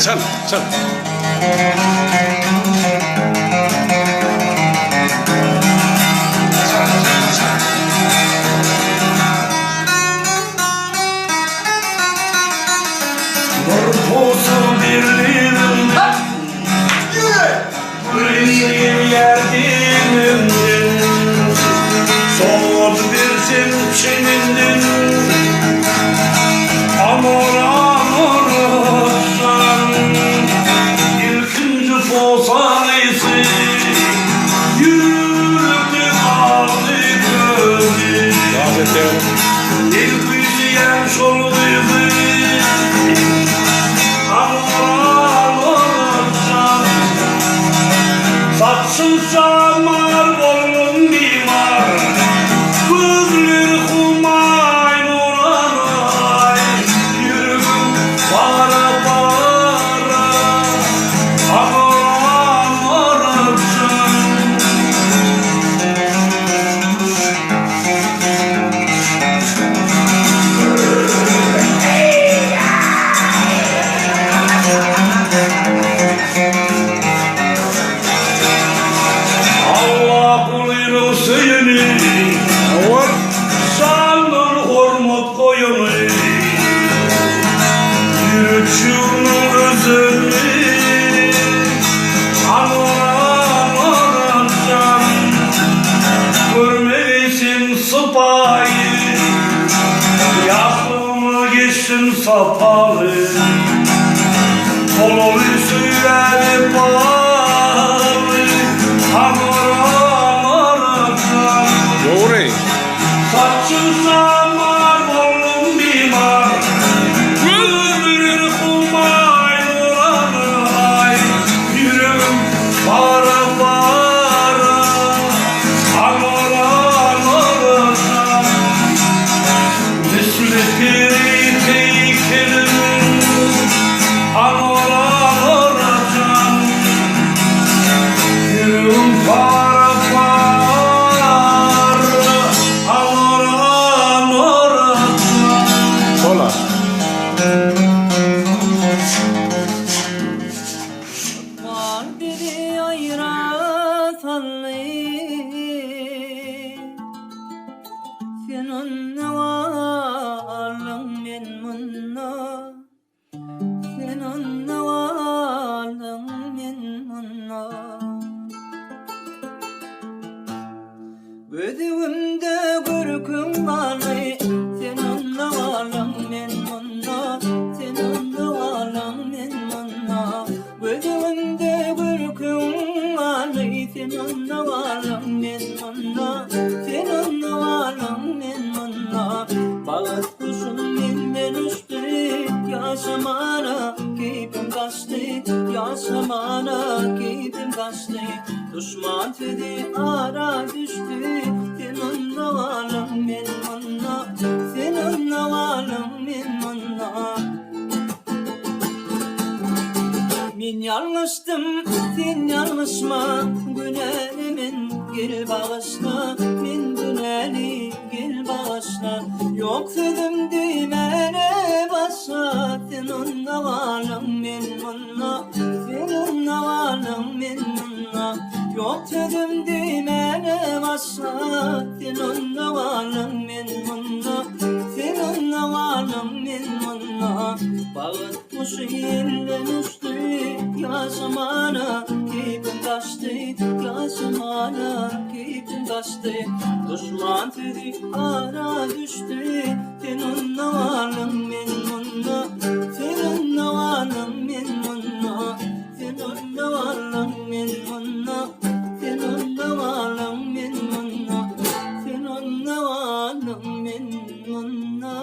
çal, çal. Korkusu birliğinin Kıyı yerdiğinin Soğut bir simçinindin Amor amor olsan İlkinci fosanisi Yürüktü kaldı gözü İlk yüzüyen soluydu Saçsın samar bolun mimar Gözlür kumay nuranay Yürügüm para para Amor amor Allah kuluyla suyunu Sandır hormat koyunu Yürütçünün özünü Anıran Görmelisin sıpayı Yaklımı geçsin sapalı Kololu suyları bağlı Saçsın samar bolun mimar Gözlür kumay nuranay Yürüm para para Amor amor Misli piri peykirin Amor amor Yürüm para para Hola. Var dedi ayrat Senin ne varlığın men munna Senin ne varlığın men munna Gözümde görkün varlığı Senin ne varlığın men munna Senin ne varlığın men munna Gözümde görkün varlığı Senin ne varlığın men munna Senin ne varlığın men munna Bağıt kuşun benden uçtu Yaşamana keyfim kaçtı Yaşamana keyfim kaçtı Düşman dedi ara düştü Senin ne varlığın men munna Senin ne varlığın men munna Men yanlıştım, sen yanlışma Günerimin gel bağışla Men güneri gel bağışla Yok dedim düğmene başla Senin ne varlığın men munna Senin ne varlığın men munna Yok dedim düğmene başla Senin ne varlığın men munna Senin ne varlığın men munna Bağıt kuşu elden uçtu Yaşamana keyfim kaçtı Yaşamana keyfim kaçtı Düşman dedi ara düştü Senin ne varlığın men munna Senin ne varlığın men munna Senin ne varlığın men munna Senin ne varlığın men munna Senin ne varlığın men munna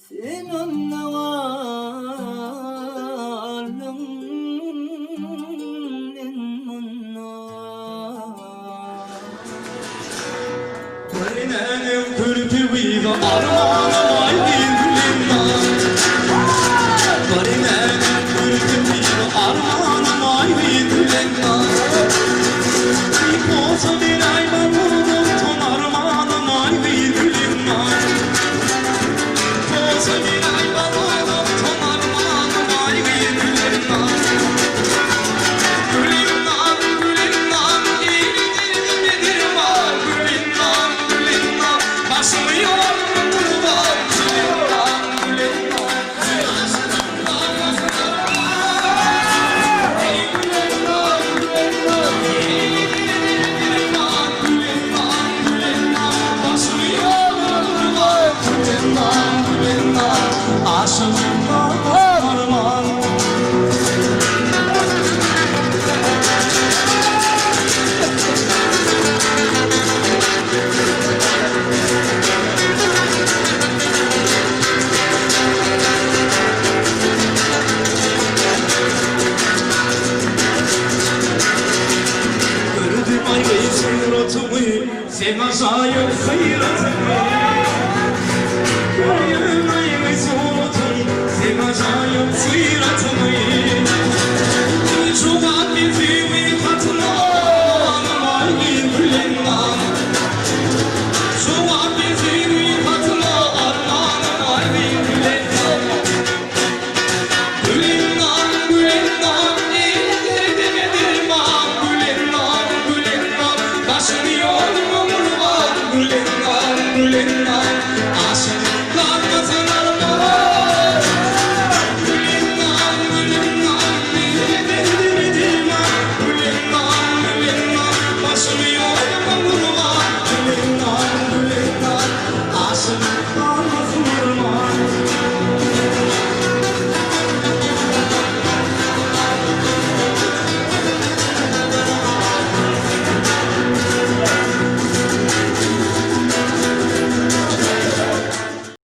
Senin ne varlığın men munna Karinenim kürtü viva armanım ay bilmem Karinenim kürtü viva armanım ay bilmem Bir koza bir ay bakıldım ton armanım ay bilmem Koza bir ay bakıldım Sen aşağıya hayratı